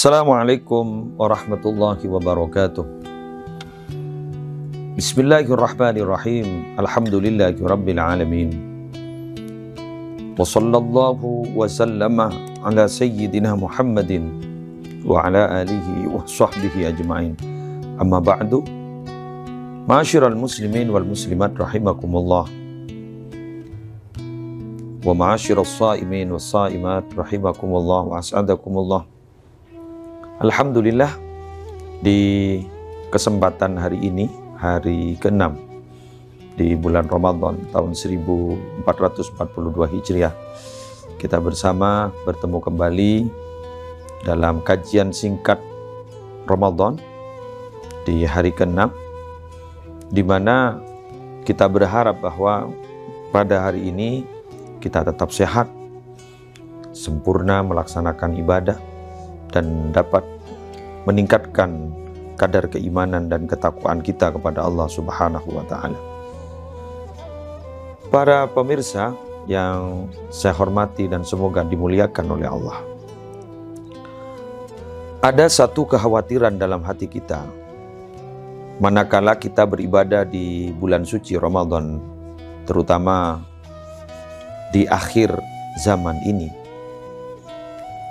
Assalamualaikum warahmatullahi wabarakatuh. Bismillahirrahmanirrahim. Alhamdulillahi rabbil alamin. Wa sallallahu wa sallama ala sayyidina Muhammadin wa ala alihi wa sahbihi ajma'in. Amma ba'du. Ma'asyiral muslimin wal muslimat rahimakumullah. Wa ma'asyiral sa'imin was sa'imat rahimakumullah wa as'adakumullah. Alhamdulillah, di kesempatan hari ini, hari ke-6 di bulan Ramadan tahun 1442 Hijriah, kita bersama bertemu kembali dalam kajian singkat Ramadan di hari ke-6, di mana kita berharap bahwa pada hari ini kita tetap sehat, sempurna melaksanakan ibadah, dan dapat meningkatkan kadar keimanan dan ketakwaan kita kepada Allah Subhanahu wa Ta'ala. Para pemirsa yang saya hormati dan semoga dimuliakan oleh Allah, ada satu kekhawatiran dalam hati kita manakala kita beribadah di bulan suci Ramadan, terutama di akhir zaman ini.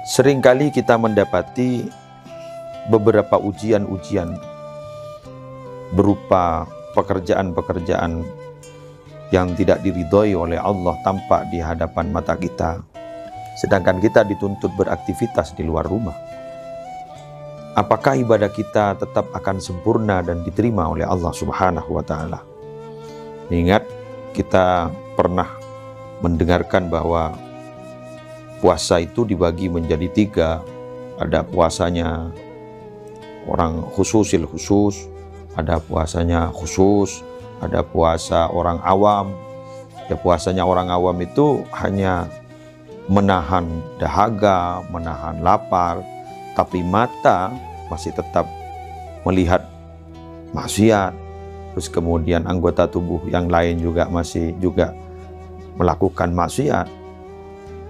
Seringkali kita mendapati beberapa ujian-ujian berupa pekerjaan-pekerjaan yang tidak diridhoi oleh Allah tampak di hadapan mata kita, sedangkan kita dituntut beraktivitas di luar rumah. Apakah ibadah kita tetap akan sempurna dan diterima oleh Allah Subhanahu wa Ta'ala? Ingat, kita pernah mendengarkan bahwa puasa itu dibagi menjadi 3. Ada puasanya orang khususil khusus, ada puasanya khusus, ada puasa orang awam. Ya, puasanya orang awam itu hanya menahan dahaga, menahan lapar, tapi mata masih tetap melihat maksiat. Terus kemudian anggota tubuh yang lain juga masih melakukan maksiat.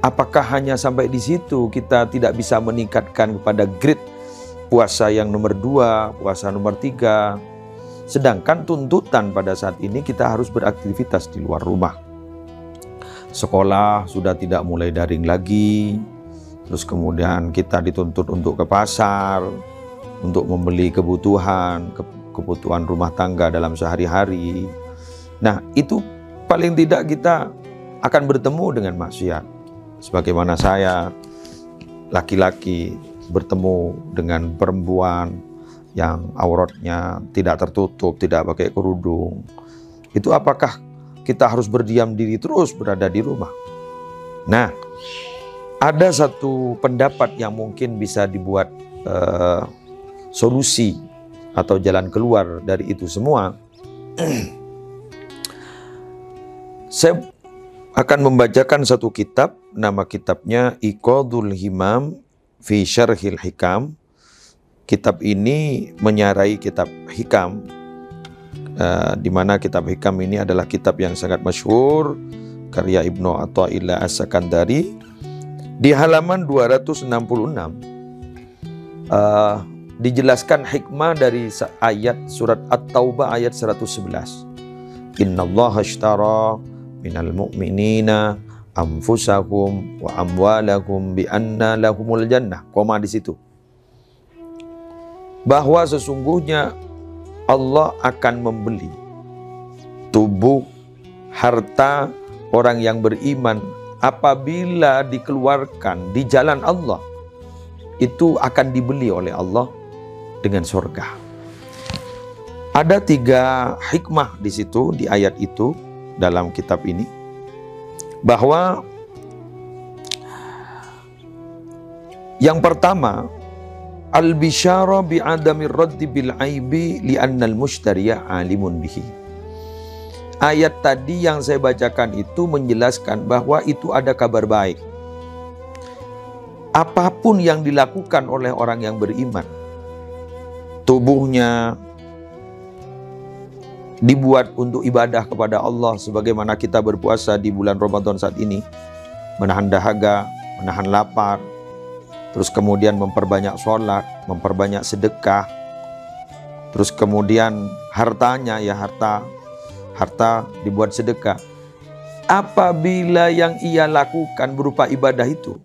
Apakah hanya sampai di situ kita tidak bisa meningkatkan kepada grade puasa yang nomor 2, puasa nomor 3? Sedangkan tuntutan pada saat ini kita harus beraktivitas di luar rumah. Sekolah sudah tidak mulai daring lagi. Terus kemudian kita dituntut untuk ke pasar, untuk membeli kebutuhan rumah tangga dalam sehari-hari. Nah, itu paling tidak kita akan bertemu dengan maksiat. Sebagaimana saya, laki-laki, bertemu dengan perempuan yang auratnya tidak tertutup, tidak pakai kerudung. Itu apakah kita harus berdiam diri terus berada di rumah? Nah, ada satu pendapat yang mungkin bisa dibuat solusi atau jalan keluar dari itu semua. Saya akan membacakan satu kitab, nama kitabnya Iqadul Himam fi Syarhil Hikam. Kitab ini menyarai kitab Hikam, di mana kitab Hikam ini adalah kitab yang sangat masyhur, karya Ibnu Athaillah As-Sakandari. Di halaman 266 dijelaskan hikmah dari ayat surat At-Taubah ayat 111. Innallaha ashtara minal mu'minina anfusahum wa amwalahum bi anna lahumul jannah. Koma di situ. Bahwa sesungguhnya Allah akan membeli tubuh, harta orang yang beriman apabila dikeluarkan di jalan Allah. Itu akan dibeli oleh Allah dengan surga. Ada 3 hikmah di situ, di ayat itu, dalam kitab ini, bahwa yang pertama, al-bisyara bi'adami raddi bil aibi li'annal mushtariya alimun bihi. Ayat tadi yang saya bacakan itu menjelaskan bahwa itu ada kabar baik. Apapun yang dilakukan oleh orang yang beriman, tubuhnya dibuat untuk ibadah kepada Allah, sebagaimana kita berpuasa di bulan Ramadan saat ini, menahan dahaga, menahan lapar, terus kemudian memperbanyak sholat, memperbanyak sedekah, terus kemudian hartanya, ya harta dibuat sedekah. Apabila yang ia lakukan berupa ibadah itu,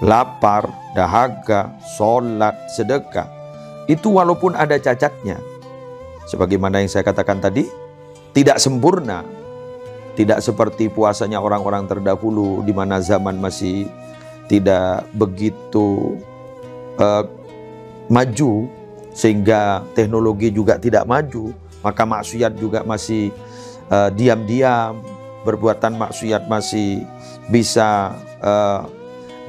lapar, dahaga, sholat, sedekah, itu walaupun ada cacatnya, sebagaimana yang saya katakan tadi, tidak sempurna, tidak seperti puasanya orang-orang terdahulu di mana zaman masih tidak begitu maju, sehingga teknologi juga tidak maju, maka maksiat juga masih diam-diam, perbuatan maksiat masih bisa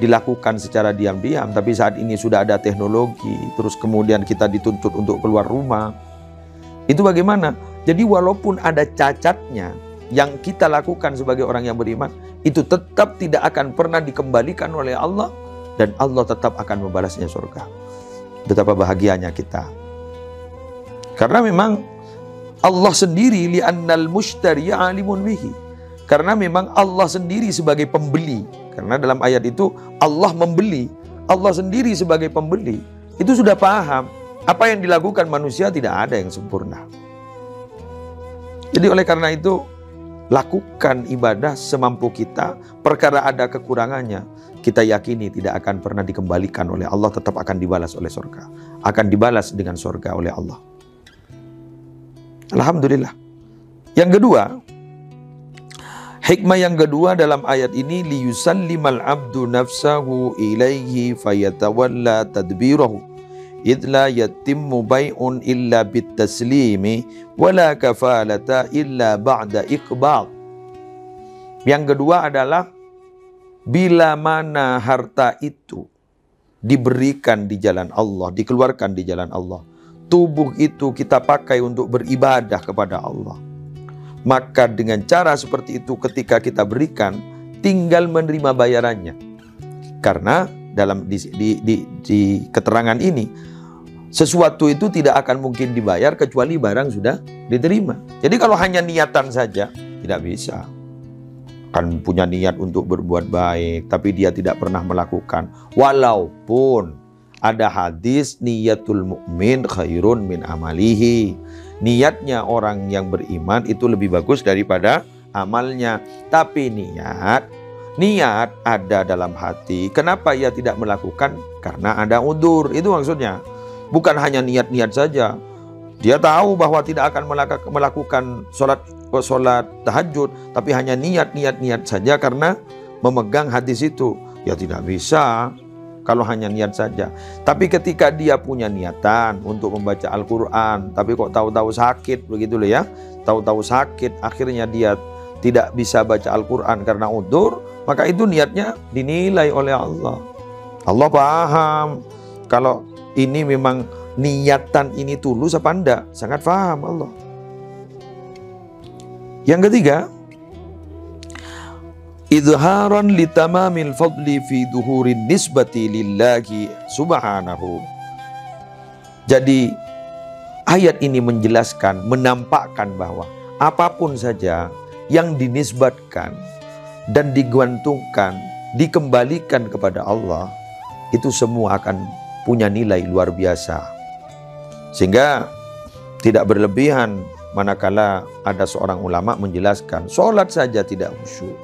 dilakukan secara diam-diam. Tapi saat ini sudah ada teknologi, terus kemudian kita dituntut untuk keluar rumah. Itu bagaimana? Jadi walaupun ada cacatnya, yang kita lakukan sebagai orang yang beriman, itu tetap tidak akan pernah dikembalikan oleh Allah, dan Allah tetap akan membalasnya surga. Betapa bahagianya kita. Karena memang Allah sendiri, li'annal mushtari alimun bihi. Karena memang Allah sendiri sebagai pembeli. Karena dalam ayat itu Allah membeli, Allah sendiri sebagai pembeli. Itu sudah paham. Apa yang dilakukan manusia tidak ada yang sempurna. Jadi oleh karena itu, lakukan ibadah semampu kita. Perkara ada kekurangannya, kita yakini tidak akan pernah dikembalikan oleh Allah, tetap akan dibalas oleh surga. Akan dibalas dengan surga oleh Allah. Alhamdulillah. Yang kedua, hikmah yang kedua dalam ayat ini, liyusallimal abdu nafsahu ilaihi fayatawalla tadbirahu idh la yatimmu bai'un illa bitaslimi wala kafalata illa ba'da iqbal. Yang kedua adalah, bila mana harta itu diberikan di jalan Allah, dikeluarkan di jalan Allah, tubuh itu kita pakai untuk beribadah kepada Allah, maka dengan cara seperti itu ketika kita berikan, tinggal menerima bayarannya. Karena dalam di keterangan ini, sesuatu itu tidak akan mungkin dibayar kecuali barang sudah diterima. Jadi kalau hanya niatan saja, tidak bisa. Kan punya niat untuk berbuat baik, tapi dia tidak pernah melakukan. Walaupun ada hadis, niyatul mu'min khairun min amalihi. Niatnya orang yang beriman itu lebih bagus daripada amalnya. Tapi niat ada dalam hati. Kenapa ia tidak melakukan? Karena ada udzur. Itu maksudnya. Bukan hanya niat-niat saja. Dia tahu bahwa tidak akan melakukan sholat tahajud, tapi hanya niat saja karena memegang hadis itu. Ya tidak bisa kalau hanya niat saja. Tapi ketika dia punya niatan untuk membaca Al-Quran, tapi kok tahu-tahu sakit, begitu loh ya. Tahu-tahu sakit, akhirnya dia tidak bisa baca Al-Quran karena udzur, maka itu niatnya dinilai oleh Allah. Allah paham kalau ini memang niatan ini tulus apa enggak. Sangat paham Allah. Yang ketiga, idharan litamamil fadli fi duhurin nisbati lillahi subhanahu. Jadi ayat ini menjelaskan, menampakkan bahwa apapun saja yang dinisbatkan dan digantungkan, dikembalikan kepada Allah, itu semua akan punya nilai luar biasa. Sehingga tidak berlebihan manakala ada seorang ulama menjelaskan, sholat saja tidak khusyuk,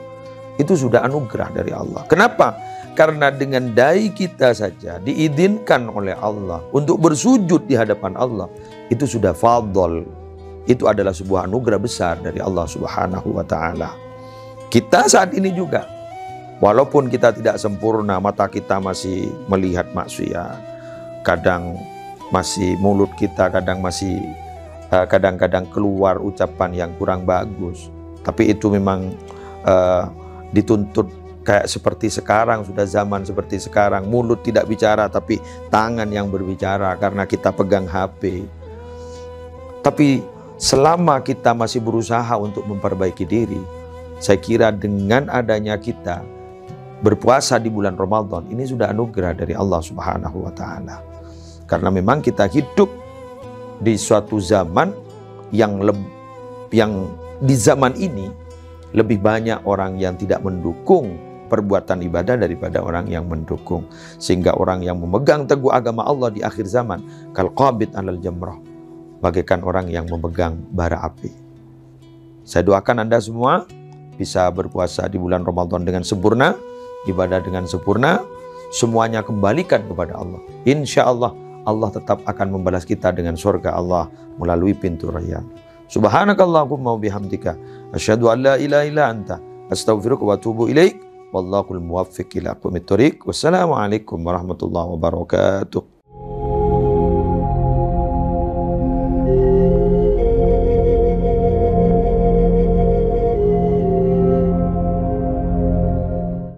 itu sudah anugerah dari Allah. Kenapa? Karena dengan dai kita saja diizinkan oleh Allah untuk bersujud di hadapan Allah, itu sudah fadl. Itu adalah sebuah anugerah besar dari Allah Subhanahu wa ta'ala. Kita saat ini juga, walaupun kita tidak sempurna, mata kita masih melihat maksiat, kadang masih mulut kita kadang-kadang keluar ucapan yang kurang bagus. Tapi itu memang dituntut kayak seperti sekarang, sudah zaman seperti sekarang. Mulut tidak bicara tapi tangan yang berbicara karena kita pegang HP. Tapi selama kita masih berusaha untuk memperbaiki diri, saya kira dengan adanya kita berpuasa di bulan Ramadan, ini sudah anugerah dari Allah Subhanahu wa ta'ala. Karena memang kita hidup di suatu zaman yang di zaman ini lebih banyak orang yang tidak mendukung perbuatan ibadah daripada orang yang mendukung. Sehingga orang yang memegang teguh agama Allah di akhir zaman, kal qabid alal jamrah, bagaikan orang yang memegang bara api. Saya doakan Anda semua bisa berpuasa di bulan Ramadan dengan sempurna, ibadah dengan sempurna, semuanya kembalikan kepada Allah. Insya Allah, Allah tetap akan membalas kita dengan surga Allah melalui pintu Rayyan. Subhanakallahumma wa bihamdika, asyhadu an la ilaha illa anta, astaghfiruka wa atubu ilaik. Wallahul muwaffiq ila aqwamit thoriq. Wassalamualaikum warahmatullahi wabarakatuh.